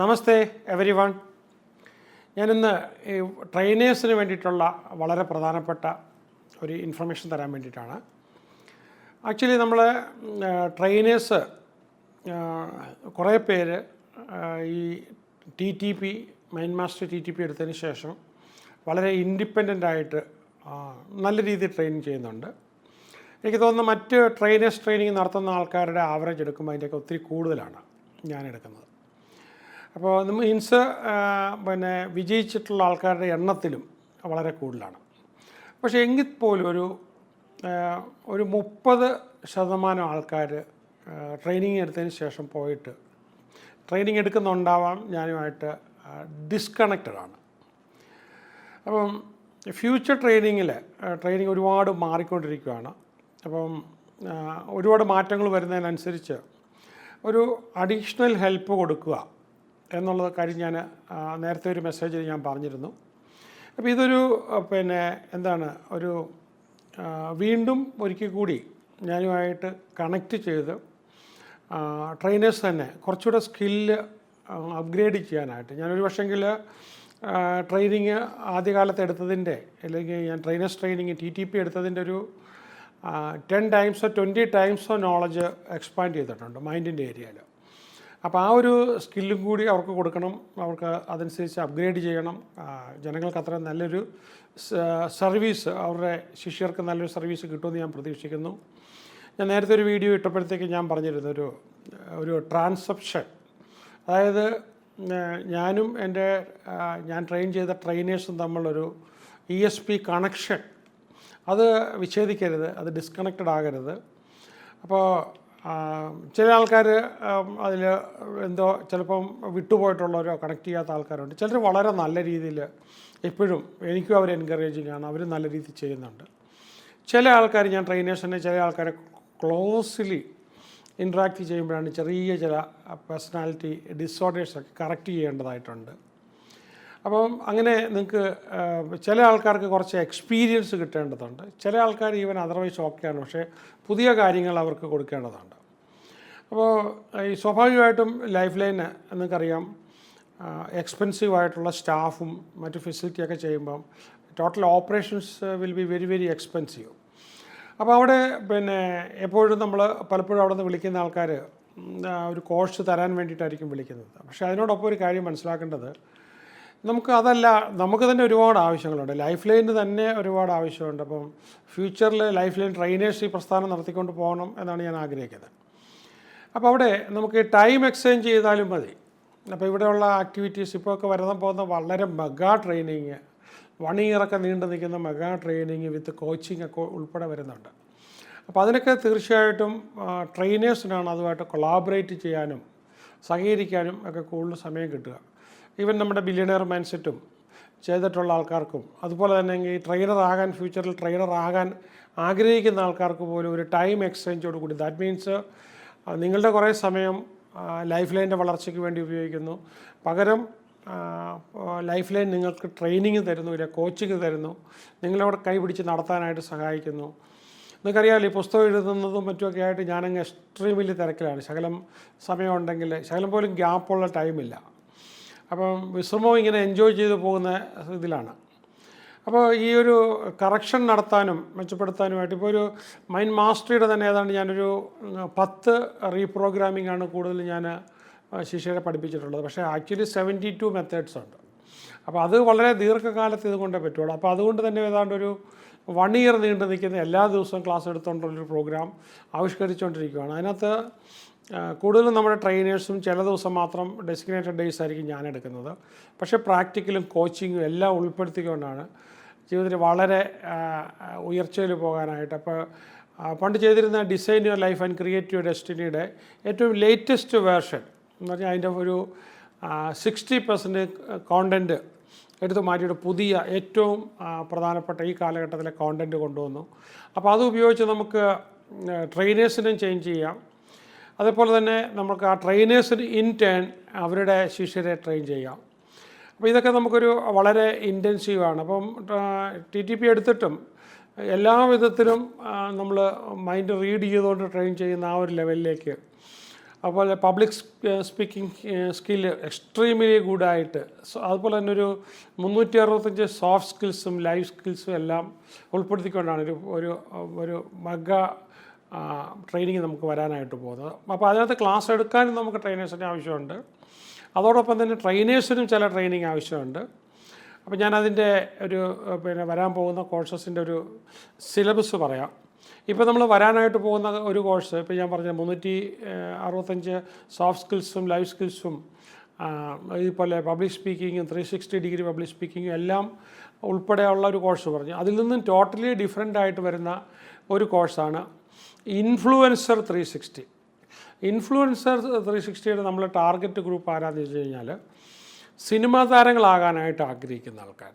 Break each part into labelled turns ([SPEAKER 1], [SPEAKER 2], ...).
[SPEAKER 1] നമസ്തേ every one. ഞാനിന്ന് ഈ ട്രെയിനേഴ്സിന് വേണ്ടിയിട്ടുള്ള വളരെ പ്രധാനപ്പെട്ട ഒരു ഇൻഫർമേഷൻ തരാൻ വേണ്ടിയിട്ടാണ്. ആക്ച്വലി നമ്മൾ ട്രെയിനേഴ്സ് കുറേ പേര് ഈ TTP മൈൻഡ് മാസ്റ്റർ TTP എടുത്തതിന് ശേഷം വളരെ ഇൻഡിപെൻഡൻ്റായിട്ട് നല്ല രീതിയിൽ ട്രെയിനിങ് ചെയ്യുന്നുണ്ട്. എനിക്ക് തോന്നുന്നു മറ്റ് ട്രെയിനേഴ്സ് ട്രെയിനിങ് നടത്തുന്ന ആൾക്കാരുടെ ആവറേജ് എടുക്കുമ്പോൾ അതിൻ്റെയൊക്കെ ഒത്തിരി കൂടുതലാണ് ഞാൻ എടുക്കുന്നത്. അപ്പോൾ മീൻസ് വിജയിച്ചിട്ടുള്ള ആൾക്കാരുടെ എണ്ണത്തിലും വളരെ കൂടുതലാണ്. പക്ഷേ എങ്കിൽ പോലും ഒരു 30% ആൾക്കാർ ട്രെയിനിങ് എടുത്തതിന് ശേഷം പോയിട്ട് ട്രെയിനിങ് എടുക്കുന്നുണ്ടാവാം ഞാനുമായിട്ട് ഡിസ്കണക്റ്റഡാണ്. അപ്പം ഫ്യൂച്ചർ ട്രെയിനിങ് ഒരുപാട് മാറിക്കൊണ്ടിരിക്കുകയാണ്. അപ്പം ഒരുപാട് മാറ്റങ്ങൾ വരുന്നതിനനുസരിച്ച് ഒരു അഡീഷണൽ ഹെൽപ്പ് കൊടുക്കുക എന്നുള്ള കാര്യം ഞാൻ നേരത്തെ ഒരു മെസ്സേജിൽ ഞാൻ പറഞ്ഞിരുന്നു. അപ്പോൾ ഇതൊരു വീണ്ടും ഒരിക്കൽ കൂടി ഞാനുമായിട്ട് കണക്റ്റ് ചെയ്ത് ട്രെയിനേഴ്സ് തന്നെ കുറച്ചുകൂടെ സ്കില്ല് അപ്ഗ്രേഡ് ചെയ്യാനായിട്ട് ഞാനൊരു പക്ഷെങ്കിൽ ട്രെയിനിങ് ആദ്യകാലത്ത് എടുത്തതിൻ്റെ അല്ലെങ്കിൽ ഞാൻ ട്രെയിനേഴ്സ് ട്രെയിനിങ് TTP എടുത്തതിൻ്റെ ഒരു 10 times 20 times നോളജ് എക്സ്പാൻഡ് ചെയ്തിട്ടുണ്ട് മൈൻഡിൻ്റെ ഏരിയയിൽ. അപ്പോൾ ആ ഒരു സ്കില്ലും കൂടി അവർക്ക് കൊടുക്കണം, അവർക്ക് അതനുസരിച്ച് അപ്ഗ്രേഡ് ചെയ്യണം. ജനങ്ങൾക്ക് അത്ര നല്ലൊരു സർവീസ്, അവരുടെ ശിഷ്യർക്ക് നല്ലൊരു സർവീസ് കിട്ടുമെന്ന് ഞാൻ പ്രതീക്ഷിക്കുന്നു. ഞാൻ നേരത്തെ ഒരു വീഡിയോ ഇട്ടപ്പോഴത്തേക്ക് ഞാൻ പറഞ്ഞിരുന്നു ഒരു ട്രാൻസെപ്ഷൻ, അതായത് ഞാനും ഞാൻ ട്രെയിൻ ചെയ്ത ട്രെയിനേഴ്സും തമ്മിലൊരു ESP കണക്ഷൻ, അത് വിച്ഛേദിക്കരുത്, അത് ഡിസ്കണക്റ്റഡ് ആകരുത്. അപ്പോൾ ചില ആൾക്കാർ അതിൽ ചിലപ്പം വിട്ടുപോയിട്ടുള്ളവരോ കണക്ട് ചെയ്യാത്ത ആൾക്കാരുണ്ട്. ചിലർ വളരെ നല്ല രീതിയിൽ എപ്പോഴും എനിക്കും അവർ എൻകറേജിങ് ആണ്, അവർ നല്ല രീതിയിൽ ചെയ്യുന്നുണ്ട്. ചില ആൾക്കാർ ഞാൻ ട്രെയിനേഴ്സിനെ ചില ആൾക്കാരെ ക്ലോസ്ലി ഇൻട്രാക്ട് ചെയ്യുമ്പോഴാണ് ചില പേഴ്സണാലിറ്റി ഡിസോർഡേഴ്സൊക്കെ കറക്റ്റ് ചെയ്യേണ്ടതായിട്ടുണ്ട്. അപ്പം അങ്ങനെ നിങ്ങൾക്ക് ചില ആൾക്കാർക്ക് കുറച്ച് എക്സ്പീരിയൻസ് കിട്ടേണ്ടതുണ്ട്. ചില ആൾക്കാർ ഈവൻ അതർവൈസ് ഓക്കെയാണ്, പക്ഷേ പുതിയ കാര്യങ്ങൾ അവർക്ക് കൊടുക്കേണ്ടതുണ്ട്. അപ്പോൾ ഈ സ്വാഭാവികമായിട്ടും ലൈഫ് ലൈന് നിങ്ങൾക്കറിയാം എക്സ്പെൻസീവായിട്ടുള്ള സ്റ്റാഫും മറ്റു ഫെസിലിറ്റിയൊക്കെ ചെയ്യുമ്പം total operations will be very very expensive. അപ്പോൾ അവിടെ എപ്പോഴും പലപ്പോഴും അവിടെ നിന്ന് വിളിക്കുന്ന ആൾക്കാർ ഒരു കോഴ്സ് തരാൻ വേണ്ടിയിട്ടായിരിക്കും വിളിക്കുന്നത്. പക്ഷേ അതിനോടൊപ്പം ഒരു കാര്യം മനസ്സിലാക്കേണ്ടത്, നമുക്ക് തന്നെ ഒരുപാട് ആവശ്യങ്ങളുണ്ട്, ലൈഫ് ലൈനിന് തന്നെ ഒരുപാട് ആവശ്യമുണ്ട്. അപ്പം ഫ്യൂച്ചറിൽ ലൈഫ് ലൈൻ ട്രെയിനേഴ്സ് ഈ പ്രസ്ഥാനം നടത്തിക്കൊണ്ട് പോകണം എന്നാണ് ഞാൻ ആഗ്രഹിക്കുന്നത്. അപ്പോൾ അവിടെ നമുക്ക് ടൈം എക്സ്ചേഞ്ച് ചെയ്താലും മതി. അപ്പോൾ ഇവിടെയുള്ള ആക്ടിവിറ്റീസ് ഇപ്പോഴൊക്കെ പോകുന്ന വളരെ മെഗാ ട്രെയിനിങ്, 1 year നീണ്ടു നിൽക്കുന്ന മെഗാ ട്രെയിനിങ് വിത്ത് കോച്ചിങ് ഒക്കെ ഉൾപ്പെടെ വരുന്നുണ്ട്. അപ്പോൾ അതിനൊക്കെ തീർച്ചയായിട്ടും ട്രെയിനേഴ്സിനാണ് അതുമായിട്ട് കൊളാബറേറ്റ് ചെയ്യാനും സഹകരിക്കാനും ഒക്കെ കൂടുതൽ സമയം കിട്ടുക. ഈവൻ നമ്മുടെ ബില്യണിയർ മൈൻഡ് സെറ്റും ചെയ്തിട്ടുള്ള ആൾക്കാർക്കും, അതുപോലെ തന്നെ ഈ ഫ്യൂച്ചറിൽ ട്രെയിനറാകാൻ ആഗ്രഹിക്കുന്ന ആൾക്കാർക്ക് പോലും ഒരു ടൈം എക്സ്ചേഞ്ചോട് കൂടി, ദാറ്റ് മീൻസ് നിങ്ങളുടെ കുറേ സമയം ലൈഫ് ലൈനിൻ്റെ വളർച്ചയ്ക്ക് വേണ്ടി ഉപയോഗിക്കുന്നു, പകരം ലൈഫ് ലൈൻ നിങ്ങൾക്ക് ട്രെയിനിങ് തരുന്നു, ഇല്ല കോച്ചിങ് തരുന്നു, നിങ്ങളവിടെ കൈപിടിച്ച് നടത്താനായിട്ട് സഹായിക്കുന്നു. നിങ്ങൾക്കറിയാമല്ലോ, ഈ പുസ്തകം എഴുതുന്നതും മറ്റുമൊക്കെ ആയിട്ട് ഞാനങ്ങ് എക്സ്ട്രീംലി തിരക്കിലാണ്. ശകലം സമയമുണ്ടെങ്കിൽ ശകലം പോലും ഗ്യാപ്പുള്ള ടൈമില്ല. അപ്പം വിശ്രമവും ഇങ്ങനെ എൻജോയ് ചെയ്ത് പോകുന്ന ഇതിലാണ്. അപ്പോൾ ഈ ഒരു കറക്ഷൻ നടത്താനും മെച്ചപ്പെടുത്താനുമായിട്ട് ഇപ്പോൾ ഒരു മൈൻഡ് മാസ്റ്ററിയുടെ തന്നെ ഏതാണ്ട് ഞാനൊരു 10 റീപ്രോഗ്രാമിംഗ് ആണ് കൂടുതൽ ഞാൻ ശിഷ്യരെ പഠിപ്പിച്ചിട്ടുള്ളത്. പക്ഷേ ആക്ച്വലി 72 മെത്തേഡ്സ് ഉണ്ട്. അപ്പോൾ അത് വളരെ ദീർഘകാലത്ത് ഇതുകൊണ്ടേ പറ്റുള്ളൂ. അപ്പോൾ അതുകൊണ്ട് തന്നെ ഏതാണ്ട് ഒരു 1 year നീണ്ടു നിൽക്കുന്ന എല്ലാ ദിവസവും ക്ലാസ് എടുത്തുകൊണ്ടുള്ളൊരു പ്രോഗ്രാം ആവിഷ്കരിച്ചുകൊണ്ടിരിക്കുകയാണ്. അതിനകത്ത് കൂടുതലും നമ്മുടെ ട്രെയിനേഴ്സും ചില ദിവസം മാത്രം ഡെസിഗ്നേറ്റഡ് ഡേയ്സ് ആയിരിക്കും ഞാൻ എടുക്കുന്നത്. പക്ഷേ പ്രാക്ടിക്കലും കോച്ചിങ്ങും എല്ലാം ഉൾപ്പെടുത്തിക്കൊണ്ടാണ് ജീവിതത്തിൽ വളരെ ഉയർച്ചയിൽ പോകാനായിട്ട്. അപ്പോൾ പണ്ട് ചെയ്തിരുന്ന design your life and create your ഡെസ്റ്റിനിയുടെ ഏറ്റവും ലേറ്റസ്റ്റ് വേർഷൻ എന്ന് പറഞ്ഞാൽ അതിൻ്റെ ഒരു 60% കോണ്ടൻറ്റ് എടുത്ത് മാറ്റിയിട്ട് പുതിയ ഏറ്റവും പ്രധാനപ്പെട്ട ഈ കാലഘട്ടത്തിലെ കോണ്ടൻറ്റ് കൊണ്ടുവന്നു. അപ്പോൾ അത് ഉപയോഗിച്ച് നമുക്ക് ട്രെയിനേഴ്സിനെയും ചേഞ്ച് ചെയ്യാം. അതേപോലെ തന്നെ നമുക്ക് ആ ട്രെയിനേഴ്സിന് ഇൻ ടേൺ അവരുടെ ശിഷ്യരെ ട്രെയിൻ ചെയ്യാം. അപ്പോൾ ഇതൊക്കെ നമുക്കൊരു വളരെ ഇൻറ്റൻസീവാണ്. അപ്പം TTP എടുത്തിട്ടും എല്ലാ വിധത്തിലും നമ്മൾ മൈൻഡ് റീഡ് ചെയ്തുകൊണ്ട് ട്രെയിൻ ചെയ്യുന്ന ആ ഒരു ലെവലിലേക്ക് അതുപോലെ പബ്ലിക് സ്പീക്കിംഗ് സ്കില്ല് എക്സ്ട്രീംലി ഗുഡായിട്ട്, അതുപോലെ തന്നെ ഒരു 365 സോഫ്റ്റ് സ്കിൽസും ലൈഫ് സ്കിൽസും എല്ലാം ഉൾപ്പെടുത്തിക്കൊണ്ടാണ് ഒരു മെഗാ ട്രെയിനിങ് നമുക്ക് വരാനായിട്ട് പോകുന്നത്. അപ്പോൾ അതിനകത്ത് ക്ലാസ് എടുക്കാനും നമുക്ക് ട്രെയിനേഴ്സിൻ്റെ ആവശ്യമുണ്ട്. അതോടൊപ്പം തന്നെ ട്രെയിനേഴ്സിനും ചില ട്രെയിനിങ് ആവശ്യമുണ്ട്. അപ്പോൾ ഞാനതിൻ്റെ വരാൻ പോകുന്ന കോഴ്സസിൻ്റെ ഒരു സിലബസ് പറയാം. ഇപ്പോൾ നമ്മൾ വരാനായിട്ട് പോകുന്ന ഒരു കോഴ്സ്, ഇപ്പോൾ ഞാൻ പറഞ്ഞ 365 സോഫ്റ്റ് സ്കിൽസും ലൈഫ് സ്കിൽസും, ഇതുപോലെ പബ്ലിക് സ്പീക്കിങ്ങും 360 ഡിഗ്രി പബ്ലിക് സ്പീക്കിങ്ങും എല്ലാം ഉൾപ്പെടെയുള്ള ഒരു കോഴ്സ് പറഞ്ഞു. അതിൽ നിന്നും ടോട്ടലി ഡിഫറെൻ്റ് ആയിട്ട് വരുന്ന ഒരു കോഴ്സാണ് ഇൻഫ്ലുവൻസർ 360. ഇൻഫ്ലുവൻസർ 360യുടെ നമ്മൾ ടാർഗറ്റ് ഗ്രൂപ്പ് ആരാന്ന് വെച്ച് കഴിഞ്ഞാൽ സിനിമാ താരങ്ങളാകാനായിട്ട് ആഗ്രഹിക്കുന്ന ആൾക്കാർ,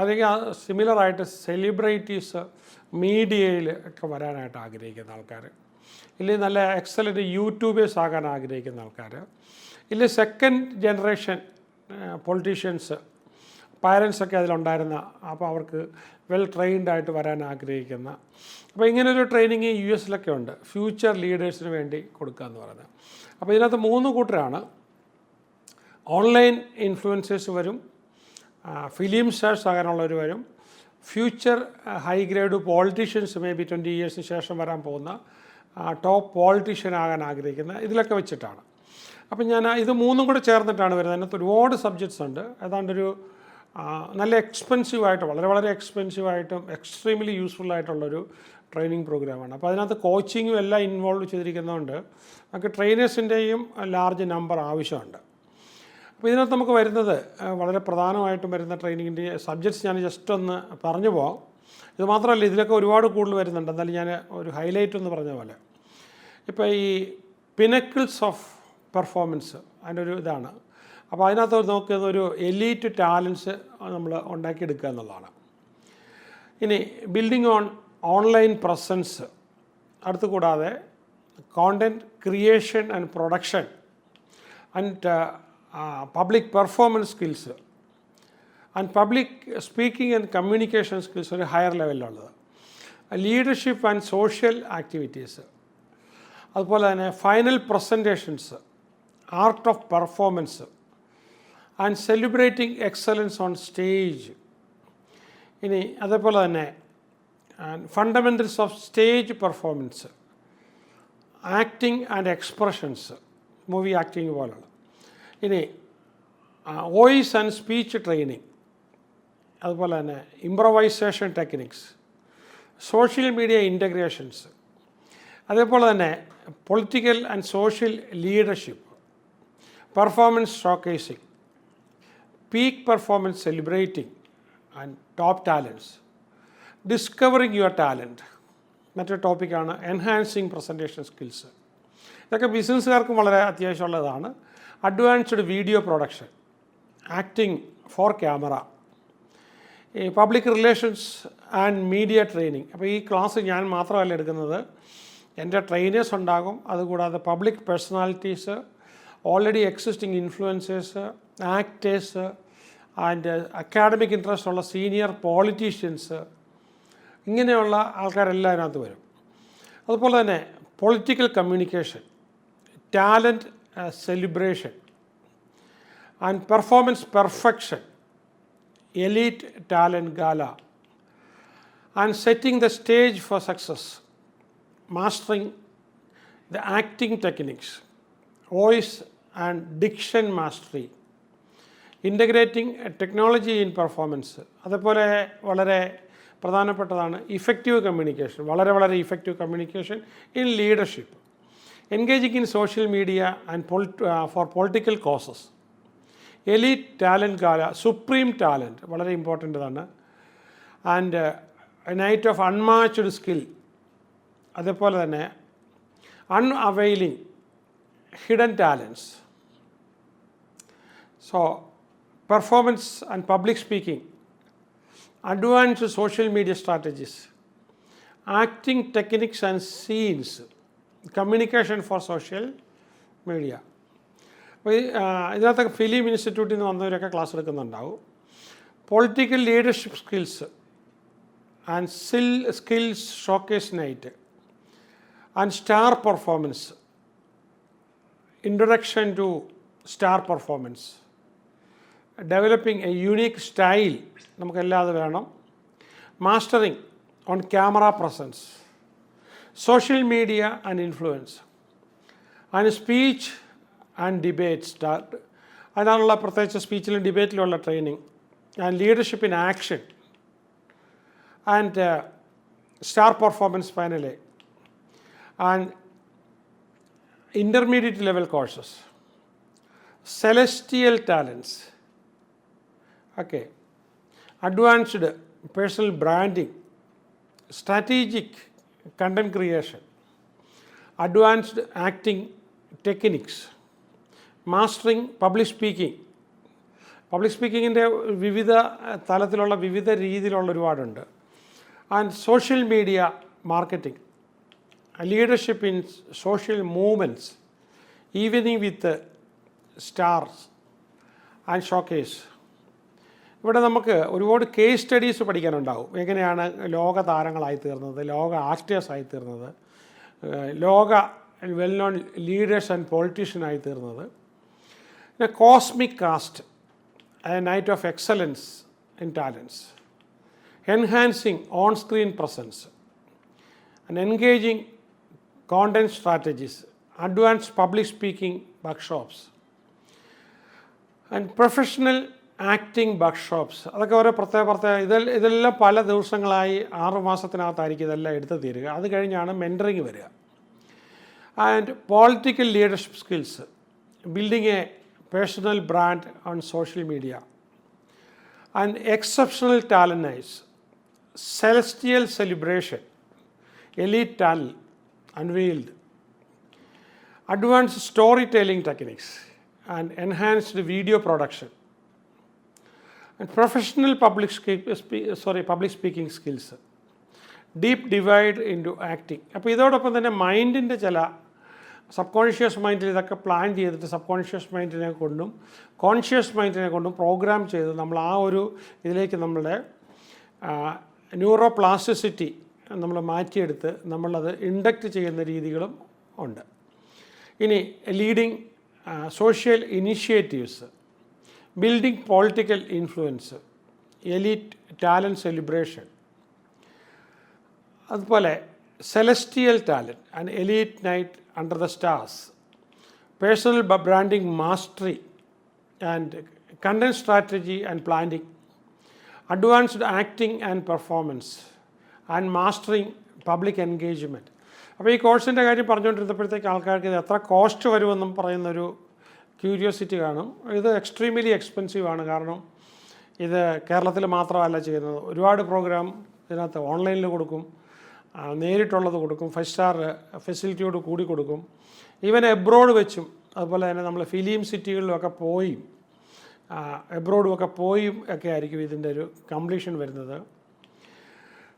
[SPEAKER 1] അല്ലെങ്കിൽ സിമിലറായിട്ട് സെലിബ്രിറ്റീസ് മീഡിയയിൽ ഒക്കെ വരാനായിട്ട് ആഗ്രഹിക്കുന്ന ആൾക്കാർ, ഇല്ലെങ്കിൽ നല്ല എക്സലൻറ്റ് യൂട്യൂബേഴ്സ് ആകാൻ ആഗ്രഹിക്കുന്ന ആൾക്കാർ, ഇല്ലെങ്കിൽ സെക്കൻഡ് ജനറേഷൻ പൊളിറ്റീഷ്യൻസ്, പാരൻസൊക്കെ അതിലുണ്ടായിരുന്ന, അപ്പോൾ അവർക്ക് വെൽ ട്രെയിൻഡായിട്ട് വരാൻ ആഗ്രഹിക്കുന്ന, അപ്പോൾ ഇങ്ങനൊരു ട്രെയിനിങ് US ഉണ്ട്, ഫ്യൂച്ചർ ലീഡേഴ്സിന് വേണ്ടി കൊടുക്കുക എന്ന് പറയുന്നത്. അപ്പോൾ ഇതിനകത്ത് 3 കൂട്ടരാണ്. ഓൺലൈൻ ഇൻഫ്ലുവൻസേഴ്സ് വരും, ഫിലിം സ്റ്റാർസ് ആകാനുള്ളവർ വരും, future high grade politicians may be 20 ഇയേഴ്സിന് ശേഷം വരാൻ പോകുന്ന ടോപ്പ് പോളിറ്റീഷ്യൻ ആകാൻ ആഗ്രഹിക്കുന്ന, ഇതിലൊക്കെ വെച്ചിട്ടാണ്. അപ്പം ഞാൻ ഇത് 3 കൂടെ ചേർന്നിട്ടാണ് വരുന്നത്. അതിനകത്ത് ഒരുപാട് സബ്ജക്ട്സ് ഉണ്ട്. ഏതാണ്ടൊരു നല്ല എക്സ്പെൻസീവായിട്ട്, വളരെ എക്സ്പെൻസീവായിട്ടും എക്സ്ട്രീംലി യൂസ്ഫുള്ളായിട്ടുള്ളൊരു ട്രെയിനിങ് പ്രോഗ്രാമാണ്. അപ്പോൾ അതിനകത്ത് കോച്ചിങ്ങും എല്ലാം ഇൻവോൾവ് ചെയ്തിരിക്കുന്നതുകൊണ്ട് നമുക്ക് ട്രെയിനേഴ്സിൻ്റെയും ലാർജ് നമ്പർ ആവശ്യമുണ്ട്. അപ്പോൾ ഇതിനകത്ത് നമുക്ക് വരുന്നത് വളരെ പ്രധാനമായിട്ടും വരുന്ന ട്രെയിനിങ്ങിൻ്റെ സബ്ജക്ട്സ് ഞാൻ ജസ്റ്റ് ഒന്ന് പറഞ്ഞു പോകാം. ഇത് മാത്രമല്ല, ഇതിലൊക്കെ ഒരുപാട് കൂടുതൽ വരുന്നുണ്ട്. എന്നാലും ഞാൻ ഒരു ഹൈലൈറ്റ് എന്ന് പറഞ്ഞ പോലെ, ഇപ്പോൾ ഈ പിനക്കിൾസ് ഓഫ് പെർഫോമൻസ് അതിൻ്റെ ഒരു ഇതാണ്. അപ്പോൾ അതിനകത്ത് നോക്കുന്നത് ഒരു എലീറ്റ് ടാലൻസ് നമ്മൾ ഉണ്ടാക്കിയെടുക്കുക എന്നുള്ളതാണ്. ഇനി ബിൽഡിംഗ് ഓൺലൈൻ പ്രസൻസ്, അടുത്ത് കൂടാതെ content creation and production and public performance skills and public speaking and communication skills ഒരു ഹയർ ലെവലിലുള്ളത്, ലീഡർഷിപ്പ് ആൻഡ് സോഷ്യൽ ആക്ടിവിറ്റീസ്, അതുപോലെ തന്നെ final presentations, art of performance and celebrating excellence on stage. ഇനി അതേപോലെ തന്നെ fundamentals of stage performance, acting and expressions, movie acting പോലുള്ള. ഇനി voice and speech training, അതുപോലെ തന്നെ improvisation techniques, social media integrations, അതേപോലെ തന്നെ political and social leadership, performance ഷോക്കേസിങ്, peak performance celebrating and top talents, discovering your talent. മറ്റൊരു ടോപ്പിക്കാണ് enhancing presentation skills. ഇതൊക്കെ ബിസിനസ്സുകാർക്കും വളരെ അത്യാവശ്യമുള്ളതാണ്. Advanced video production, acting for camera, ഈ public relations and media training. അപ്പോൾ ഈ ക്ലാസ് ഞാൻ മാത്രമല്ല എടുക്കുന്നത്, എൻ്റെ ട്രെയിനേഴ്സ് ഉണ്ടാകും. അതുകൂടാതെ public personalities, already existing influencers, actors and academic interest ഉള്ള സീനിയർ പോളിറ്റീഷ്യൻസ്, ഇങ്ങനെയുള്ള ആൾക്കാരെല്ലാം അതിനകത്ത് വരും. അതുപോലെ തന്നെ political communication, talent celebration and performance perfection, elite talent gala and setting the stage for success, mastering the acting techniques, voice and diction mastery, integrating technology in performance. അതേപോലെ വളരെ പ്രധാനപ്പെട്ടതാണ് ഇഫക്റ്റീവ് കമ്മ്യൂണിക്കേഷൻ, വളരെ effective communication in leadership, engaging in social media and for political causes, elite talent gala, supreme talent, വളരെ important ആണ്, and a night of unmatched skill, അതേപോലെ തന്നെ unveiling hidden talents. So performance and public speaking, advanced social media strategies, acting techniques and scenes, communication for social media. അപ്പോൾ ഇതിനകത്തൊക്കെ film ഇൻസ്റ്റിറ്റ്യൂട്ടിൽ നിന്ന് വന്നവരൊക്കെ class എടുക്കുന്നുണ്ടാവും. Political leadership skills and skills showcase night and star performance, introduction to star performance, developing a unique style നമുക്കെല്ലാതെ വേണം, mastering on camera presence, social media and influence, and speech and debates. അതിനുള്ള പ്രത്യേകിച്ച് സ്പീച്ചിലും ഡിബേറ്റിലുള്ള training, and leadership in action, and star performance finally, and intermediate level courses, celestial talents, okay, advanced personal branding, strategic content creation, advanced acting techniques, mastering public speaking. Public സ്പീക്കിങ്ങിൻ്റെ വിവിധ തലത്തിലുള്ള വിവിധ രീതിയിലുള്ള ഒരുപാടുണ്ട്. And social media marketing, leadership in social movements, evening with stars and showcase. ഇവിടെ നമുക്ക് ഒരുപാട് case studies പഠിക്കാനുണ്ടാവും. എങ്ങനെയാണ് ലോക താരങ്ങളായി തീർന്നത്, ലോക ആക്ടേഴ്സ് ആയി തീർന്നത്, ലോക വെൽ നോൺ ലീഡേഴ്സ് ആൻഡ് പൊളിറ്റീഷ്യനായി തീർന്നത്. പിന്നെ cosmic cast, a night of excellence in talents, enhancing on-screen presence, and engaging content strategies, advanced public speaking workshops, and professional acting workshops. അതൊക്കെ ഓരോ പ്രത്യേക ഇതെല്ലാം പല ദിവസങ്ങളായി 6 മാസത്തിനകത്തായിരിക്കും ഇതെല്ലാം എടുത്ത് തീരുക. അത് കഴിഞ്ഞാണ് മെൻറ്ററിങ് വരിക. And political leadership skills, building A personal brand on social media, and exceptional talent nights, celestial celebration, elite talent unveiled, advanced storytelling techniques, and enhanced video production, and professional public speaking skills, deep divide into acting. അപ്പോൾ ഇതോടൊപ്പം തന്നെ മൈൻഡിൻ്റെ ചില sub conscious മൈൻഡിൽ ഇതൊക്കെ plan ചെയ്തിട്ട് sub conscious മൈൻഡിനെ കൊണ്ടും conscious മൈൻഡിനെ കൊണ്ടും programme ചെയ്ത് നമ്മൾ ആ ഒരു ഇതിലേക്ക് നമ്മളുടെ ന്യൂറോ പ്ലാസ്റ്റിസിറ്റി നമ്മൾ മാറ്റിയെടുത്ത് നമ്മളത് ഇൻഡക്റ്റ് ചെയ്യുന്ന രീതികളും ഉണ്ട്. ഇനി leading social initiatives, building political influence, elite talent celebration, അതുപോലെ celestial talent, an elite night under the stars, personal branding mastery and content strategy and planning, advanced acting and performance, and mastering public engagement. അപ്പോൾ ഈ കോഴ്സിൻ്റെ കാര്യം പറഞ്ഞുകൊണ്ടിരുന്നപ്പോഴത്തേക്ക് ആൾക്കാർക്ക് ഇത് എത്ര cost വരുമെന്നും പറയുന്നൊരു ക്യൂരിയോസിറ്റി കാണും. ഇത് എക്സ്ട്രീംലി എക്സ്പെൻസീവ് ആണ്. കാരണം ഇത് കേരളത്തിൽ മാത്രമല്ല ചെയ്യുന്നത്. ഒരുപാട് പ്രോഗ്രാം ഇതിനകത്ത് ഓൺലൈനിൽ കൊടുക്കും, നേരിട്ടുള്ളത് കൊടുക്കും, 5 സ്റ്റാർ ഫെസിലിറ്റിയോട് കൂടി കൊടുക്കും. ഈവൻ എബ്രോഡ് വെച്ചും അതുപോലെ തന്നെ നമ്മൾ ഫിലിം സിറ്റികളിലൊക്കെ പോയും എബ്രോഡുമൊക്കെ പോയും ഒക്കെ ആയിരിക്കും ഇതിൻ്റെ ഒരു കംപ്ലീഷൻ വരുന്നത്.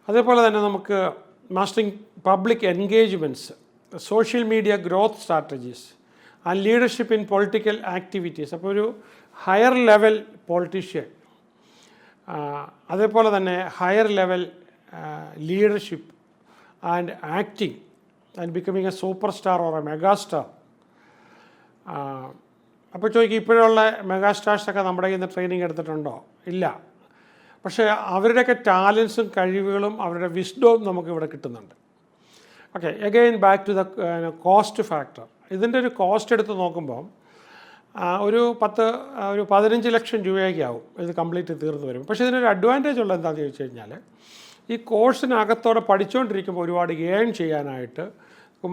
[SPEAKER 1] അതേപോലെ തന്നെ നമുക്ക് mastering public engagements, social media growth strategies, and leadership in political activities. അപ്പോൾ ഒരു ഹയർ ലെവൽ പൊളിറ്റീഷ്യൻ, അതേപോലെ തന്നെ higher level leadership and acting and becoming a superstar or a megastar. അപ്പോൾ ചോദിക്കും, ഇപ്പോഴുള്ള മെഗാസ്റ്റാർസൊക്കെ നമ്മുടെ കയ്യിൽ നിന്ന് ട്രെയിനിങ് എടുത്തിട്ടുണ്ടോ? ഇല്ല. പക്ഷേ അവരുടെയൊക്കെ ടാലൻസും കഴിവുകളും അവരുടെ വിസ്ഡവും നമുക്കിവിടെ കിട്ടുന്നുണ്ട്. Okay, again back to the cost factor. ഇതിൻ്റെ ഒരു കോസ്റ്റ് എടുത്ത് നോക്കുമ്പോൾ ഒരു 15 ലക്ഷം രൂപയൊക്കെയാവും ഇത് കംപ്ലീറ്റ് തീർന്നു വരും. പക്ഷേ ഇതിനൊരു അഡ്വാൻറ്റേജ് ഉള്ളത് എന്താണെന്ന് ചോദിച്ചു കഴിഞ്ഞാൽ, ഈ കോഴ്സിനകത്തോടെ പഠിച്ചുകൊണ്ടിരിക്കുമ്പോൾ ഒരുപാട് ഏൺ ചെയ്യാനായിട്ട്,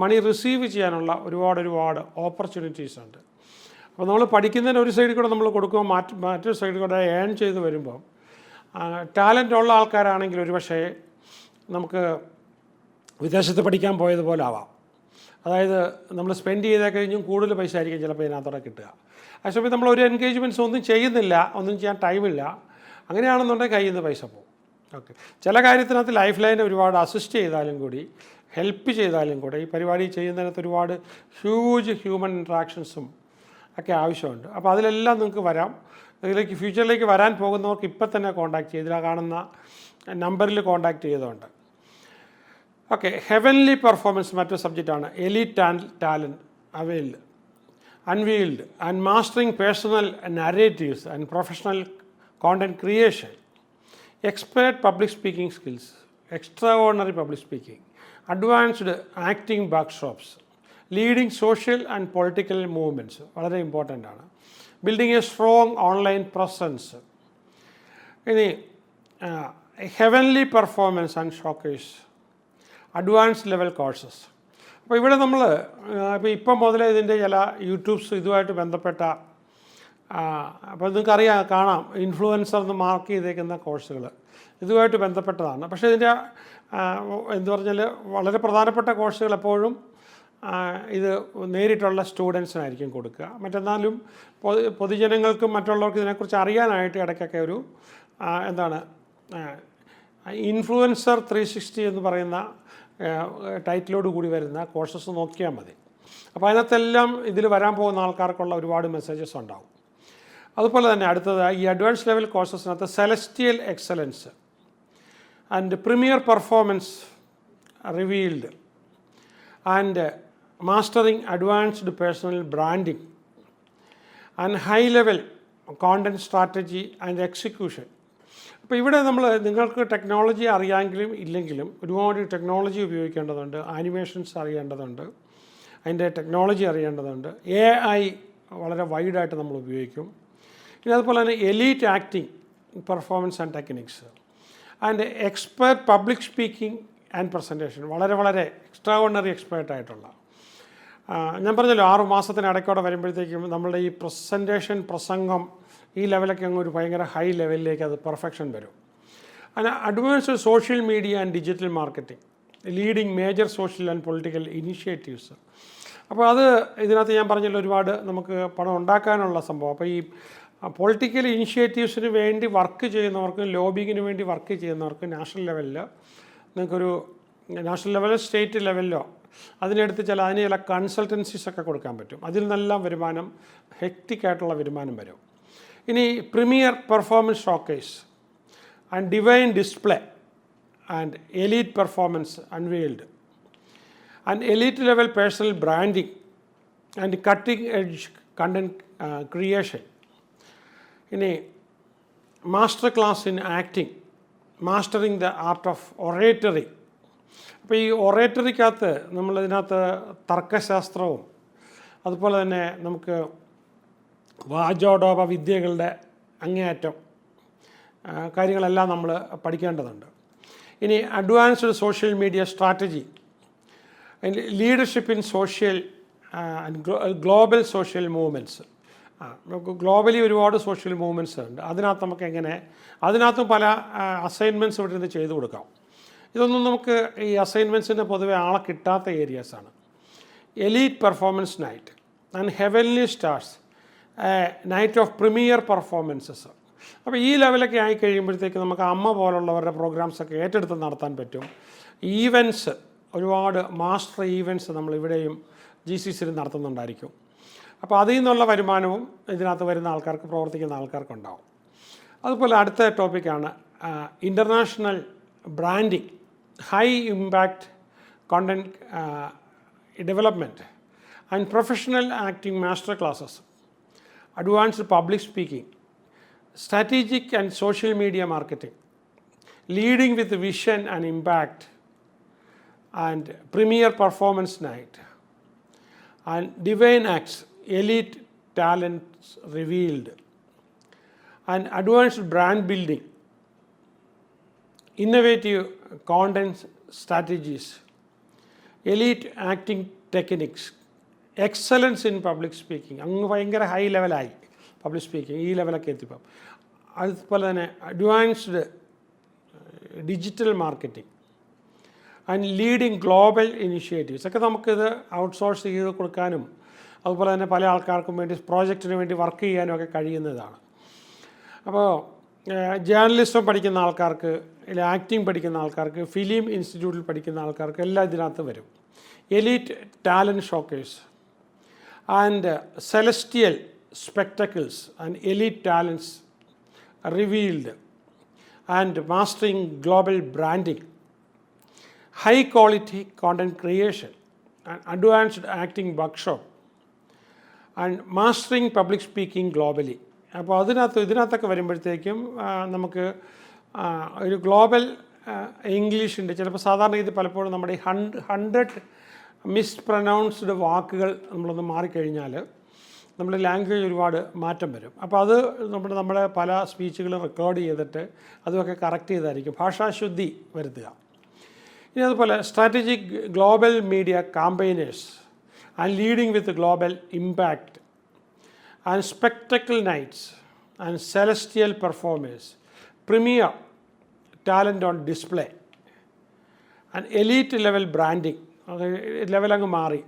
[SPEAKER 1] മണി റിസീവ് ചെയ്യാനുള്ള ഒരുപാട് ഓപ്പർച്യൂണിറ്റീസ് ഉണ്ട്. അപ്പോൾ നമ്മൾ പഠിക്കുന്നതിന് ഒരു സൈഡിൽ കൂടെ നമ്മൾ കൊടുക്കുമ്പോൾ മറ്റൊരു സൈഡിൽ കൂടെ ഏൺ ചെയ്ത് വരുമ്പോൾ ടാലൻ്റ് ഉള്ള ആൾക്കാരാണെങ്കിൽ ഒരുപക്ഷേ നമുക്ക് വിദേശത്ത് പഠിക്കാൻ പോയതുപോലെ ആവാം. അതായത് നമ്മൾ സ്പെൻഡ് ചെയ്താൽ കഴിഞ്ഞും കൂടുതൽ പൈസ ആയിരിക്കും ചിലപ്പോൾ ഇതിനകത്തോടെ കിട്ടുക. ആ സമയത്ത് നമ്മൾ ഒരു എൻഗേജ്മെൻറ്റ്സ് ഒന്നും ചെയ്യുന്നില്ല, ഒന്നും ചെയ്യാൻ ടൈമില്ല, അങ്ങനെയാണെന്നുണ്ടെങ്കിൽ കയ്യിൽ നിന്ന് പൈസ പോകും. ഓക്കെ, ചില കാര്യത്തിനകത്ത് ലൈഫ് ലൈനെ ഒരുപാട് അസിസ്റ്റ് ചെയ്താലും കൂടി, ഹെൽപ്പ് ചെയ്താലും കൂടെ, ഈ പരിപാടി ചെയ്യുന്നതിനകത്ത് ഒരുപാട് ഹ്യൂജ് ഹ്യൂമൻ ഇൻട്രാക്ഷൻസും ഒക്കെ ആവശ്യമുണ്ട്. അപ്പോൾ അതിലെല്ലാം നിങ്ങൾക്ക് വരാം. ഇതിലേക്ക് ഫ്യൂച്ചറിലേക്ക് വരാൻ പോകുന്നവർക്ക് ഇപ്പം തന്നെ കോൺടാക്റ്റ് ചെയ്ത് കാണുന്ന നമ്പറിൽ കോൺടാക്റ്റ് ചെയ്തുകൊണ്ട്. ഓക്കെ, ഹെവൻലി പെർഫോമൻസ് മറ്റൊരു സബ്ജക്റ്റാണ്. Elite talent availed, unveiled, and mastering personal narratives and professional content creation, expert public speaking skills, extraordinary public speaking, advanced acting workshops, leading social and political movements, വളരെ important ആണ്, building a strong online presence, ഇനി heavenly performance and showcase, advance level courses. അപ്പോൾ ഇവിടെ നമ്മൾ ഇപ്പം മുതലേ ഇതിൻ്റെ ചില യൂട്യൂബ്സ് ഇതുമായിട്ട് ബന്ധപ്പെട്ട അപ്പോൾ നിങ്ങൾക്കറിയാം കാണാം ഇൻഫ്ലുവൻസർ എന്ന് മാർക്ക് ചെയ്തേക്കുന്ന കോഴ്സുകൾ ഇതുമായിട്ട് ബന്ധപ്പെട്ടതാണ്. പക്ഷേ ഇതിൻ്റെ എന്ത് പറഞ്ഞാൽ വളരെ പ്രധാനപ്പെട്ട കോഴ്സുകൾ എപ്പോഴും ഇത് നേരിട്ടുള്ള സ്റ്റുഡൻസിനായിരിക്കും കൊടുക്കുക. മറ്റെന്നാലും പൊതുജനങ്ങൾക്കും മറ്റുള്ളവർക്കും ഇതിനെക്കുറിച്ച് അറിയാനായിട്ട് ഇടയ്ക്കൊക്കെ ഒരു എന്താണ് ഇൻഫ്ലുവൻസർ 360 എന്ന് പറയുന്ന ടൈറ്റിലോട് കൂടി വരുന്ന കോഴ്സസ് നോക്കിയാൽ മതി. അപ്പോൾ അതിനകത്തെല്ലാം ഇതിൽ വരാൻ പോകുന്ന ആൾക്കാർക്കുള്ള ഒരുപാട് മെസ്സേജസ് ഉണ്ടാവും. അതുപോലെ തന്നെ അടുത്തത് ഈ അഡ്വാൻസ് ലെവൽ കോഴ്സസിനകത്ത് celestial excellence and premier performance revealed and mastering advanced personal branding and high level content strategy and execution. അപ്പോൾ ഇവിടെ നിങ്ങൾക്ക് ടെക്നോളജി അറിയാമെങ്കിലും ഇല്ലെങ്കിലും ഒരുപാട് ടെക്നോളജി ഉപയോഗിക്കേണ്ടതുണ്ട്, ആനിമേഷൻസ് അറിയേണ്ടതുണ്ട്, അതിൻ്റെ ടെക്നോളജി അറിയേണ്ടതുണ്ട്, AI വളരെ വൈഡായിട്ട് നമ്മൾ ഉപയോഗിക്കും. ഇനി അതുപോലെ തന്നെ elite acting performance and techniques and expert public speaking and presentation, വളരെ വളരെ എക്സ്ട്രാ ഓർഡിനറി എക്സ്പേർട്ടായിട്ടുള്ള ഞാൻ പറഞ്ഞല്ലോ 6 മാസത്തിനിടയ്ക്കോടെ വരുമ്പോഴത്തേക്കും നമ്മളുടെ ഈ പ്രസംഗം ഈ ലെവലൊക്കെ അങ്ങ് ഒരു ഭയങ്കര ഹൈ ലെവലിലേക്ക് അത് പെർഫെക്ഷൻ വരും. അങ്ങനെ advanced social media and digital marketing, leading major social and political initiatives. അപ്പോൾ അത് ഇതിനകത്ത് ഞാൻ പറഞ്ഞല്ലോ ഒരുപാട് നമുക്ക് പണം ഉണ്ടാക്കാനുള്ള സംഭവം. അപ്പോൾ ഈ പൊളിറ്റിക്കൽ ഇനിഷ്യേറ്റീവ്സിന് വേണ്ടി വർക്ക് ചെയ്യുന്നവർക്കും ലോബിങ്ങിന് വേണ്ടി വർക്ക് ചെയ്യുന്നവർക്കും നാഷണൽ ലെവലിൽ നിങ്ങൾക്കൊരു നാഷണൽ ലെവലിൽ സ്റ്റേറ്റ് ലെവലിലോ അതിന് ചില കൺസൾട്ടൻസീസൊക്കെ കൊടുക്കാൻ പറ്റും. അതിൽ നിന്നെല്ലാം വരുമാനം ഹെക്റ്റിക്കായിട്ടുള്ള വരുമാനം വരും. ഇനി premier performance showcase and divine display and elite performance unveiled and elite level personal branding and cutting edge content creation. ഇനി master class in acting, mastering the art of oratory. അപ്പോൾ ഈ ഒറേറ്ററിക്കകത്ത് നമ്മളിതിനകത്ത് തർക്കശാസ്ത്രവും അതുപോലെ തന്നെ നമുക്ക് വാചോടോപ വിദ്യകളുടെ അങ്ങേയറ്റം കാര്യങ്ങളെല്ലാം നമ്മൾ പഠിക്കേണ്ടതുണ്ട്. ഇനി advanced social media strategy, leadership in social global social movements. നമുക്ക് ഗ്ലോബലി ഒരുപാട് സോഷ്യൽ മൂവ്മെൻറ്റ്സ് ഉണ്ട്. അതിനകത്ത് നമുക്ക് അതിനകത്തും പല അസൈൻമെൻറ്റ്സ് ഇവിടെ നിന്ന് ചെയ്തു കൊടുക്കാം. ഇതൊന്നും നമുക്ക് ഈ അസൈൻമെൻറ്റ്സിന് പൊതുവെ ആളെ കിട്ടാത്ത ഏരിയാസാണ്. Elite performance night and heavenly stars, night of premier performances. അപ്പോൾ ഈ ലെവലൊക്കെ ആയി കഴിയുമ്പോഴത്തേക്ക് നമുക്ക് അമ്മ പോലുള്ളവരുടെ പ്രോഗ്രാംസൊക്കെ ഏറ്റെടുത്ത് നടത്താൻ പറ്റും. ഈവൻറ്റ്സ്, ഒരുപാട് മാസ്റ്റർ ഈവൻറ്റ്സ് നമ്മളിവിടെയും GCCയിൽ നടത്തുന്നുണ്ടായിരിക്കും. അപ്പോൾ അതിൽ നിന്നുള്ള വരുമാനവും ഇതിനകത്ത് വരുന്ന ആൾക്കാർക്ക്, പ്രവർത്തിക്കുന്ന ആൾക്കാർക്കുണ്ടാവും. അതുപോലെ അടുത്ത ടോപ്പിക്കാണ് international branding, high impact content development and professional acting master classes, advanced public speaking, strategic and social media marketing, leading with vision and impact, and premier performance night, and divine acts, elite talents revealed, and advanced brand building, innovative content strategies, elite acting techniques, excellence in public speaking. അങ്ങ് ഭയങ്കര high ലെവലായി public speaking, ഈ ലെവലൊക്കെ എത്തിപ്പം. അതുപോലെ തന്നെ advanced digital marketing and leading global initiatives ഒക്കെ നമുക്കിത് outsource ചെയ്ത് കൊടുക്കാനും അതുപോലെ തന്നെ പല ആൾക്കാർക്കും വേണ്ടി പ്രോജക്റ്റിന് വേണ്ടി വർക്ക് ചെയ്യാനും ഒക്കെ കഴിയുന്നതാണ്. അപ്പോൾ ജേർണലിസം പഠിക്കുന്ന ആൾക്കാർക്ക്, അല്ലെങ്കിൽ ആക്ടിങ് പഠിക്കുന്ന ആൾക്കാർക്ക്, ഫിലിം ഇൻസ്റ്റിറ്റ്യൂട്ടിൽ പഠിക്കുന്ന ആൾക്കാർക്ക് എല്ലാം ഇതിനകത്ത് വരും. Elite talent showcase and celestial spectacles and elite talents revealed and mastering global branding, high quality content creation and advanced acting workshop and mastering public speaking globally. അപ്പോൾ ഇതിനകത്തൊക്കെ വരുമ്പോഴത്തേക്കും നമുക്ക് ഒരു ഗ്ലോബൽ ഇംഗ്ലീഷിൻ്റെ ചിലപ്പോൾ സാധാരണ ഇത് പലപ്പോഴും നമ്മുടെ ഈ 100 മിസ്പ്രൊനൗൺസ്ഡ് വാക്കുകൾ നമ്മളൊന്ന് മാറിക്കഴിഞ്ഞാൽ നമ്മുടെ ലാംഗ്വേജ് ഒരുപാട് മാറ്റം വരും. അപ്പോൾ അത് നമ്മുടെ പല സ്പീച്ചുകൾ റെക്കോർഡ് ചെയ്തിട്ട് അതുമൊക്കെ കറക്റ്റ് ചെയ്തായിരിക്കും, ഭാഷാശുദ്ധി വരുത്തുക. ഇനി അതുപോലെ strategic global media campaigners and leading with global impact and spectacle nights and celestial performers, premier talent on display and elite level branding, level അങ്ങ് മാറി,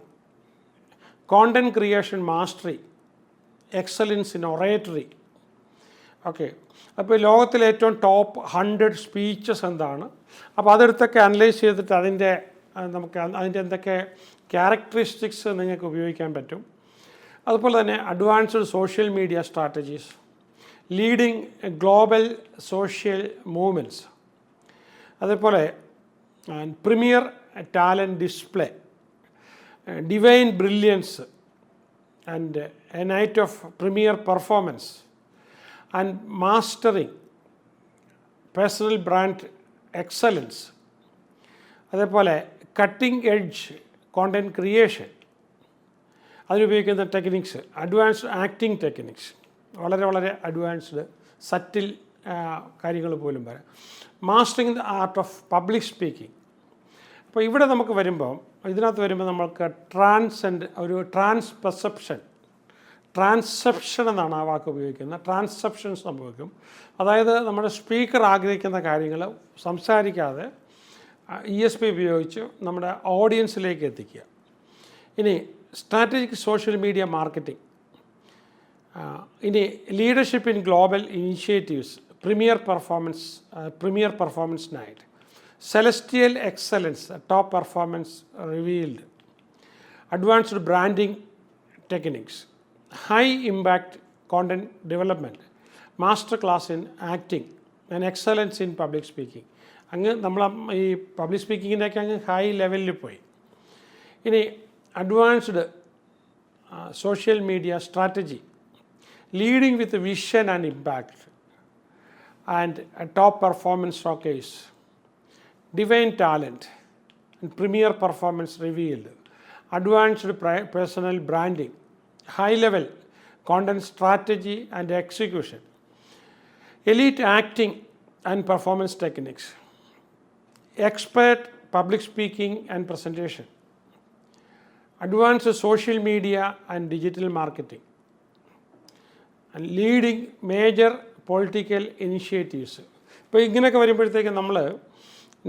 [SPEAKER 1] content creation mastery, excellence in oratory. Okay, അപ്പോൾ ലോകത്തിലെ ഏറ്റവും top 100 speeches എന്താണ്, അപ്പോൾ അതെടുത്തൊക്കെ analyse ചെയ്തിട്ട് അതിൻ്റെ എന്തൊക്കെ ക്യാരക്ടറിസ്റ്റിക്സ് നിങ്ങൾക്ക് ഉപയോഗിക്കാൻ പറ്റും. അതുപോലെ തന്നെ advanced social media strategies, leading global social movements, അതേപോലെ premier talent display, divine brilliance and a night of premier performance and mastering personal brand excellence, അതേപോലെ കട്ടിംഗ് എഡ്ജ് കോണ്ടൻറ് ക്രിയേഷൻ, അതിനുപയോഗിക്കുന്ന ടെക്നിക്സ്, അഡ്വാൻസ്ഡ് ആക്ടിങ് ടെക്നിക്സ്, വളരെ advanced subtle കാര്യങ്ങൾ പോലും വരാം, mastering the art of public speaking. അപ്പോൾ ഇവിടെ നമുക്ക് ഇതിനകത്ത് വരുമ്പോൾ നമ്മൾക്ക് ഒരു ട്രാൻസെപ്ഷൻ എന്നാണ് ആ വാക്ക് ഉപയോഗിക്കുന്നത്. ട്രാൻസെപ്ഷൻ സംഭവിക്കും, അതായത് നമ്മുടെ സ്പീക്കർ ആഗ്രഹിക്കുന്ന കാര്യങ്ങൾ സംസാരിക്കാതെ ESP ഉപയോഗിച്ച് നമ്മുടെ ഓഡിയൻസിലേക്ക് എത്തിക്കുക. ഇനി സ്ട്രാറ്റജിക് സോഷ്യൽ മീഡിയ മാർക്കറ്റിംഗ്, ഇനി leadership in global initiatives, premier performance night, celestial excellence, top performance revealed, advanced branding techniques, high impact content development, master class in acting and excellence in public speaking. നമ്മൾ ഈ public സ്പീക്കിങ്ങിൻ്റെയൊക്കെ high ലെവലിൽ പോയി. ഇനി advanced social media strategy, leading with vision and impact and top performance showcase, divine talent and premier performance revealed, advanced personal branding, high level content strategy and execution, elite acting and performance techniques, expert public speaking and presentation, advanced social media and digital marketing, and leading major political initiatives. ഇപ്പോൾ ഇങ്ങനെയൊക്കെ വരുമ്പോഴത്തേക്ക് നമ്മൾ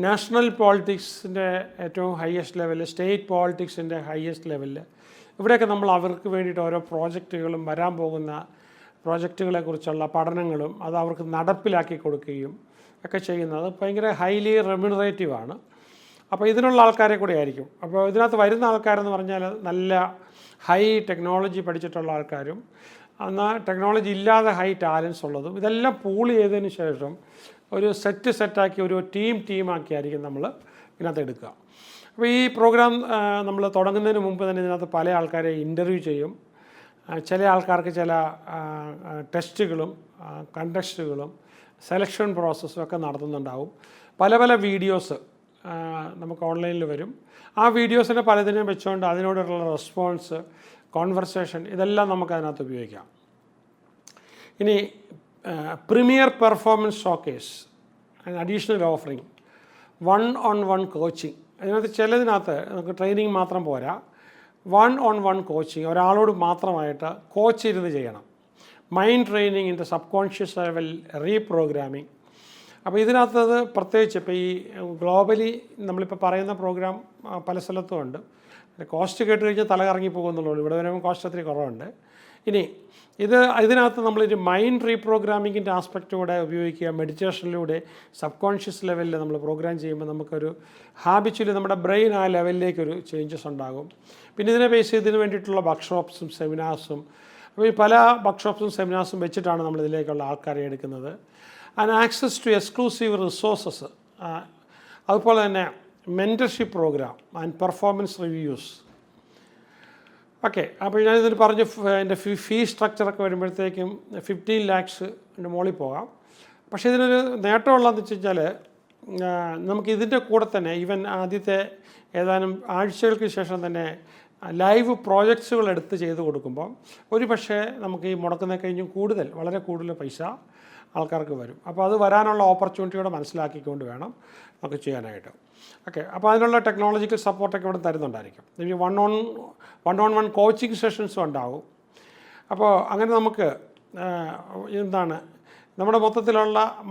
[SPEAKER 1] national പോളിറ്റിക്സിൻ്റെ ഏറ്റവും highest ലെവലിൽ, state പോളിറ്റിക്സിൻ്റെ highest ലെവലിൽ, ഇവിടെയൊക്കെ നമ്മൾ അവർക്ക് വേണ്ടിയിട്ട് ഓരോ പ്രോജക്റ്റുകളും വരാൻ പോകുന്ന പ്രോജക്റ്റുകളെക്കുറിച്ചുള്ള പഠനങ്ങളും അത് അവർക്ക് നടപ്പിലാക്കി കൊടുക്കുകയും ഒക്കെ ചെയ്യുന്നത് ഭയങ്കര ഹൈലി റെമ്യൂണറേറ്റീവാണ്. അപ്പോൾ ഇതിനുള്ള ആൾക്കാരെ കൂടെ ആയിരിക്കും. അപ്പോൾ ഇതിനകത്ത് വരുന്ന ആൾക്കാരെന്ന് പറഞ്ഞാൽ നല്ല ഹൈ ടെക്നോളജി പഠിച്ചിട്ടുള്ള ആൾക്കാരും എന്നാൽ ടെക്നോളജി ഇല്ലാതെ ഹൈ ടാലൻസ് ഉള്ളതും, ഇതെല്ലാം പൂൾ ചെയ്തതിന് ശേഷം ഒരു സെറ്റാക്കി ഒരു ടീമാക്കിയായിരിക്കും നമ്മൾ ഇതിനകത്ത് എടുക്കുക. അപ്പോൾ ഈ പ്രോഗ്രാം നമ്മൾ തുടങ്ങുന്നതിന് മുമ്പ് തന്നെ ഇതിനകത്ത് പല ആൾക്കാരെ ഇൻ്റർവ്യൂ ചെയ്യും. ചില ആൾക്കാർക്ക് ചില ടെസ്റ്റുകളും കണ്ടസ്റ്റുകളും സെലക്ഷൻ പ്രോസസ്സും ഒക്കെ നടത്തുന്നുണ്ടാവും. പല വീഡിയോസ് നമുക്ക് ഓൺലൈനിൽ വരും. ആ വീഡിയോസിനെ പലതിനെയും വെച്ചുകൊണ്ട് അതിനോടുള്ള റെസ്പോൺസ്, കോൺവെർസേഷൻ, ഇതെല്ലാം നമുക്കതിനകത്ത് ഉപയോഗിക്കാം. ഇനി premier performance showcase and additional offering, 1-on-1 coaching. ചിലതിനകത്ത് നമുക്ക് ട്രെയിനിങ് മാത്രം പോരാ, 1-on-1 കോച്ചിങ്, ഒരാളോട് മാത്രമായിട്ട് കോച്ച് ഇരുന്ന് ചെയ്യണം. Mind training in the subconscious level reprogramming. അപ്പോൾ ഇതിനകത്തത് പ്രത്യേകിച്ച് ഇപ്പോൾ ഈ ഗ്ലോബലി നമ്മളിപ്പോൾ പറയുന്ന പ്രോഗ്രാം പല സ്ഥലത്തും ഉണ്ട്. കോസ്റ്റ് കേട്ട് കഴിഞ്ഞാൽ തല കറങ്ങി പോകുന്നുള്ളൂ. ഇവിടെ വരുമ്പോൾ കോസ്റ്റ് ഒത്തിരി കുറവുണ്ട്. ഇനി ഇതിനകത്ത് നമ്മളൊരു മൈൻഡ് റീപ്രോഗ്രാമിങ്ങിൻ്റെ ആസ്പെക്റ്റ് കൂടെ ഉപയോഗിക്കുക. മെഡിറ്റേഷനിലൂടെ സബ് കോൺഷ്യസ് ലെവലിൽ നമ്മൾ പ്രോഗ്രാം ചെയ്യുമ്പോൾ നമുക്കൊരു ഹാബിച്വലി നമ്മുടെ ബ്രെയിൻ ആ ലെവലിലേക്കൊരു ചേഞ്ചസ് ഉണ്ടാകും. പിന്നെ ഇതിനെ ബേസ് ചെയ്തതിന് വേണ്ടിയിട്ടുള്ള വർക്ക്ഷോപ്സും സെമിനാർസും, അപ്പോൾ ഈ പല വർക്ക്ഷോപ്സും സെമിനാർസും വെച്ചിട്ടാണ് നമ്മളിതിലേക്കുള്ള ആൾക്കാരെ എടുക്കുന്നത്. And access to exclusive resources, അതുപോലെ തന്നെ mentorship programme and performance reviews. Okay, അപ്പോൾ ഞാനിതിൽ പറഞ്ഞ് എൻ്റെ ഫീ സ്ട്രക്ചറൊക്കെ വരുമ്പോഴത്തേക്കും 15 lakhs മുകളിൽ പോകാം. പക്ഷേ ഇതിനൊരു നേട്ടമുള്ളതെന്ന് വെച്ച് കഴിഞ്ഞാൽ നമുക്കിതിൻ്റെ കൂടെ തന്നെ ഈവൻ ആദ്യത്തെ ഏതാനും ആഴ്ചകൾക്ക് ശേഷം തന്നെ ലൈവ് പ്രോജക്ട്സുകൾ എടുത്ത് ചെയ്ത് കൊടുക്കുമ്പോൾ ഒരു പക്ഷേ നമുക്ക് ഈ മുടക്കുന്ന കഴിഞ്ഞും വളരെ കൂടുതൽ പൈസ ആൾക്കാർക്ക് വരും. അപ്പോൾ അത് വരാനുള്ള ഓപ്പർച്യൂണിറ്റിയോടെ മനസ്സിലാക്കിക്കൊണ്ട് വേണം നമുക്ക് ചെയ്യാനായിട്ട്. ഓക്കെ, അപ്പോൾ അതിനുള്ള ടെക്നോളജിക്കൽ സപ്പോർട്ടൊക്കെ ഇവിടെ തരുന്നുണ്ടായിരിക്കും. ഇനി വൺ ഓൺ വൺ കോച്ചിങ് സെഷൻസും ഉണ്ടാവും. അപ്പോൾ അങ്ങനെ നമുക്ക് എന്താണ് നമ്മുടെ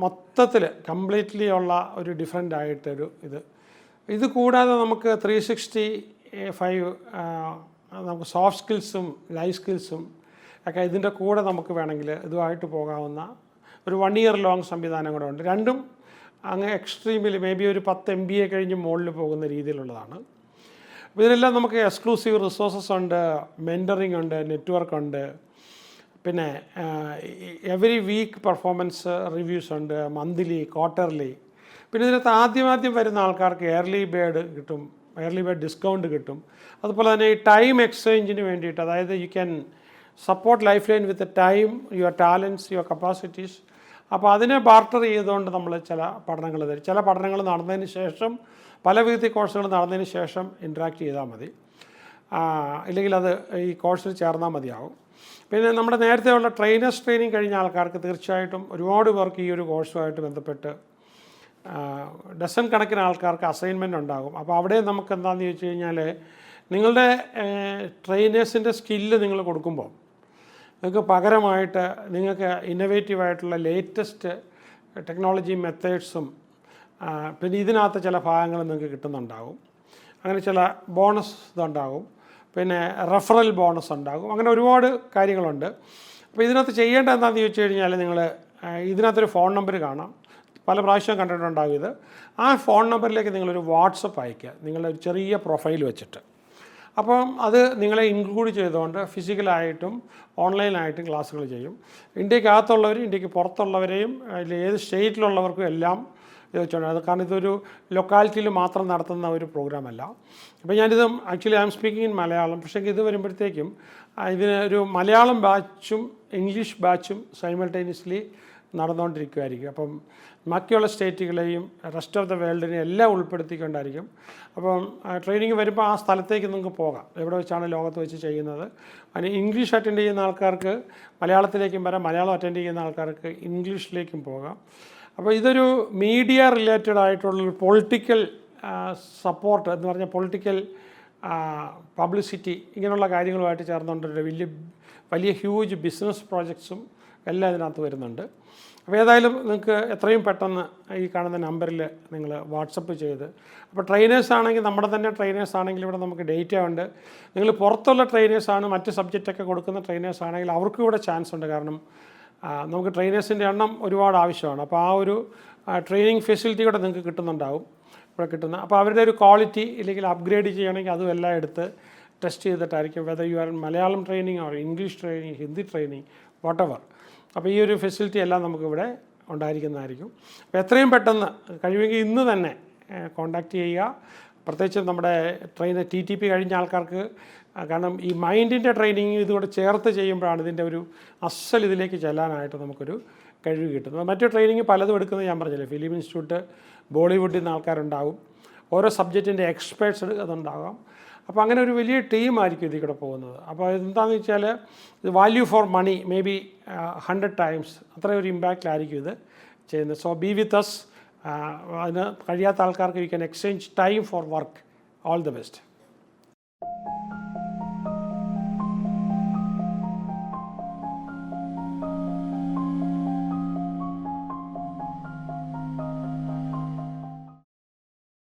[SPEAKER 1] മൊത്തത്തിൽ കംപ്ലീറ്റ്ലി ഉള്ള ഒരു ഡിഫറെൻ്റ് ആയിട്ടൊരു ഇത് കൂടാതെ നമുക്ക് 365 നമുക്ക് സോഫ്റ്റ് സ്കിൽസും ലൈഫ് സ്കിൽസും ഒക്കെ ഇതിൻ്റെ കൂടെ നമുക്ക് വേണമെങ്കിൽ ഇതുമായിട്ട് പോകാവുന്ന ഒരു 1 year ലോങ് സംവിധാനം കൂടെ ഉണ്ട്. രണ്ടും അങ്ങ് എക്സ്ട്രീമിൽ മേ ബി ഒരു 10 MBA കഴിഞ്ഞ് മുകളിൽ പോകുന്ന രീതിയിലുള്ളതാണ്. അപ്പോൾ ഇതിലെല്ലാം നമുക്ക് എക്സ്ക്ലൂസീവ് റിസോഴ്സസ് ഉണ്ട്, മെൻറ്ററിങ് ഉണ്ട്, നെറ്റ്വർക്ക് ഉണ്ട്, പിന്നെ എവറി വീക്ക് പെർഫോമൻസ് റിവ്യൂസ് ഉണ്ട്, മന്ത്ലി, ക്വാർട്ടർലി. പിന്നെ ഇതിനകത്ത് ആദ്യം വരുന്ന ആൾക്കാർക്ക് എയർലി ബേർഡ് ഡിസ്കൗണ്ട് കിട്ടും. അതുപോലെ തന്നെ ഈ ടൈം എക്സ്ചേഞ്ചിന് വേണ്ടിയിട്ട്, അതായത് you can support life line with time, your talents, your capacities. അപ്പോൾ അതിനെ ബാർട്ടർ ചെയ്തുകൊണ്ട് നമ്മൾ ചില പഠനങ്ങൾ നടന്നതിന് ശേഷം, പല വിധത്തിൽ കോഴ്സുകൾ നടന്നതിന് ശേഷം ഇൻട്രാക്ട് ചെയ്താൽ മതി, ഇല്ലെങ്കിൽ അത് ഈ കോഴ്സിൽ ചേർന്നാൽ മതിയാവും. പിന്നെ നമ്മുടെ നേരത്തെയുള്ള ട്രെയിനേഴ്സ് ട്രെയിനിങ് കഴിഞ്ഞ ആൾക്കാർക്ക് തീർച്ചയായിട്ടും ഒരുപാട് പേർക്ക് ഈ ഒരു കോഴ്സുമായിട്ട് ബന്ധപ്പെട്ട് ഡസൻ കണക്കിന് ആൾക്കാർക്ക് അസൈൻമെൻറ്റ് ഉണ്ടാകും. അപ്പോൾ അവിടെ നമുക്ക് എന്താണെന്ന് ചോദിച്ചു കഴിഞ്ഞാൽ നിങ്ങളുടെ ട്രെയിനേഴ്സിൻ്റെ സ്കില്ല് നിങ്ങൾ കൊടുക്കുമ്പോൾ നിങ്ങൾക്ക് പകരമായിട്ട് നിങ്ങൾക്ക് ഇന്നൊവേറ്റീവായിട്ടുള്ള ലേറ്റസ്റ്റ് ടെക്നോളജി മെത്തേഡ്സും പിന്നെ ഇതിനകത്ത് ചില ഭാഗങ്ങൾ നിങ്ങൾക്ക് കിട്ടുന്നുണ്ടാകും. അങ്ങനെ ചില ബോണസ് ഇതുണ്ടാകും, പിന്നെ റെഫറൽ ബോണസ് ഉണ്ടാകും, അങ്ങനെ ഒരുപാട് കാര്യങ്ങളുണ്ട്. അപ്പോൾ ഇതിനകത്ത് ചെയ്യേണ്ട എന്താണെന്ന് ചോദിച്ചു കഴിഞ്ഞാൽ നിങ്ങൾ ഇതിനകത്തൊരു ഫോൺ നമ്പർ കാണാം, പല പ്രാവശ്യം കണ്ടിട്ടുണ്ടാകും ഇത്. ആ ഫോൺ നമ്പറിലേക്ക് നിങ്ങളൊരു വാട്സപ്പ് അയയ്ക്കുക, നിങ്ങളുടെ ഒരു ചെറിയ പ്രൊഫൈൽ വെച്ചിട്ട്. അപ്പം അത് നിങ്ങളെ ഇൻക്ലൂഡ് ചെയ്തുകൊണ്ട് ഫിസിക്കലായിട്ടും ഓൺലൈനായിട്ടും ക്ലാസ്സുകൾ ചെയ്യും. ഇന്ത്യക്കകത്തുള്ളവരും ഇന്ത്യക്ക് പുറത്തുള്ളവരെയും ഏത് സ്റ്റേറ്റിലുള്ളവർക്കും എല്ലാം ഇത് വെച്ചുകൊണ്ട്, കാരണം ഇതൊരു ലൊക്കാലിറ്റിയിൽ മാത്രം നടത്തുന്ന ഒരു പ്രോഗ്രാമല്ല. അപ്പോൾ ഞാനിത് actually I M speaking in Malayalam, പക്ഷേ ഇത് വരുമ്പോഴത്തേക്കും ഇതിന് ഒരു മലയാളം ബാച്ചും ഇംഗ്ലീഷ് ബാച്ചും സൈമൾട്ടേനിയസ്ലി നടന്നുകൊണ്ടിരിക്കുമായിരിക്കും. അപ്പം ബാക്കിയുള്ള സ്റ്റേറ്റുകളെയും റെസ്റ്റ് ഓഫ് ദ വേൾഡിനെയും എല്ലാം ഉൾപ്പെടുത്തിക്കൊണ്ടായിരിക്കും. അപ്പം ട്രെയിനിങ് വരുമ്പോൾ ആ സ്ഥലത്തേക്ക് നിങ്ങൾക്ക് പോകാം, എവിടെ വെച്ചാണ് ലോകത്ത് വെച്ച് ചെയ്യുന്നത്. അതിന് ഇംഗ്ലീഷ് അറ്റൻഡ് ചെയ്യുന്ന ആൾക്കാർക്ക് മലയാളത്തിലേക്കും വരാം, മലയാളം അറ്റൻഡ് ചെയ്യുന്ന ആൾക്കാർക്ക് ഇംഗ്ലീഷിലേക്കും പോകാം. അപ്പോൾ ഇതൊരു മീഡിയ റിലേറ്റഡ് ആയിട്ടുള്ളൊരു പൊളിറ്റിക്കൽ സപ്പോർട്ട് എന്ന് പറഞ്ഞാൽ പൊളിറ്റിക്കൽ പബ്ലിസിറ്റി ഇങ്ങനെയുള്ള കാര്യങ്ങളുമായിട്ട് ചേർന്നുകൊണ്ടൊരു വലിയ ഹ്യൂജ് ബിസിനസ് പ്രോജക്ട്സും എല്ലാം ഇതിനകത്ത് വരുന്നുണ്ട്. അപ്പോൾ ഏതായാലും നിങ്ങൾക്ക് എത്രയും പെട്ടെന്ന് ഈ കാണുന്ന നമ്പറിൽ നിങ്ങൾ വാട്സപ്പ് ചെയ്ത്, അപ്പോൾ ട്രെയിനേഴ്സ് ആണെങ്കിൽ നമ്മുടെ തന്നെ ട്രെയിനേഴ്സ് ആണെങ്കിൽ ഇവിടെ നമുക്ക് ഡേറ്റ ഉണ്ട്. നിങ്ങൾ പുറത്തുള്ള ട്രെയിനേഴ്സാണ്, മറ്റ് സബ്ജക്റ്റൊക്കെ കൊടുക്കുന്ന ട്രെയിനേഴ്സ് ആണെങ്കിൽ അവർക്കും ഇവിടെ ചാൻസ് ഉണ്ട്. കാരണം നമുക്ക് ട്രെയിനേഴ്സിൻ്റെ എണ്ണം ഒരുപാട് ആവശ്യമാണ്. അപ്പോൾ ആ ഒരു ട്രെയിനിങ് ഫെസിലിറ്റി കൂടെ നിങ്ങൾക്ക് കിട്ടുന്നുണ്ടാവും ഇവിടെ കിട്ടുന്ന. അപ്പോൾ അവരുടെ ഒരു ക്വാളിറ്റി ഇല്ലെങ്കിൽ അപ്ഗ്രേഡ് ചെയ്യണമെങ്കിൽ അതും എല്ലാം എടുത്ത് ടെസ്റ്റ് ചെയ്തിട്ടായിരിക്കും, whether you are Malayalam training or English training, Hindi training, whatever. അപ്പോൾ ഈ ഒരു ഫെസിലിറ്റി എല്ലാം നമുക്കിവിടെ ഉണ്ടായിരിക്കുന്നതായിരിക്കും. അപ്പോൾ എത്രയും പെട്ടെന്ന് കഴിയുമെങ്കിൽ ഇന്ന് തന്നെ കോൺടാക്റ്റ് ചെയ്യുക. പ്രത്യേകിച്ച് നമ്മുടെ TTP കഴിഞ്ഞ ആൾക്കാർക്ക്, കാരണം ഈ മൈൻഡിൻ്റെ ട്രെയിനിങ് ഇതുകൂടെ ചേർത്ത് ചെയ്യുമ്പോഴാണ് ഇതിൻ്റെ ഒരു ഇതിലേക്ക് ചെല്ലാനായിട്ട് നമുക്കൊരു കഴിവ് കിട്ടുന്നത്. മറ്റു ട്രെയിനിങ് പലതും എടുക്കുന്നത് ഞാൻ പറഞ്ഞില്ലേ, ഫിലിം ഇൻസ്റ്റിറ്റ്യൂട്ട്, ബോളിവുഡിൽ നിന്ന് ആൾക്കാരുണ്ടാവും, ഓരോ സബ്ജക്റ്റിൻ്റെ എക്സ്പേർട്സ് അതുണ്ടാകാം. അപ്പോൾ അങ്ങനെ ഒരു വലിയ ടീമായിരിക്കും ഇതിൽ കൂടെ പോകുന്നത്. അപ്പോൾ എന്താണെന്ന് വെച്ചാൽ ഇത് value for money may be 100 times അത്രയും ഒരു ഇമ്പാക്റ്റിലായിരിക്കും ഇത് ചെയ്യുന്നത്. So be with us. അതിന് കഴിയാത്ത ആൾക്കാർക്ക് you can exchange time for work. All the best.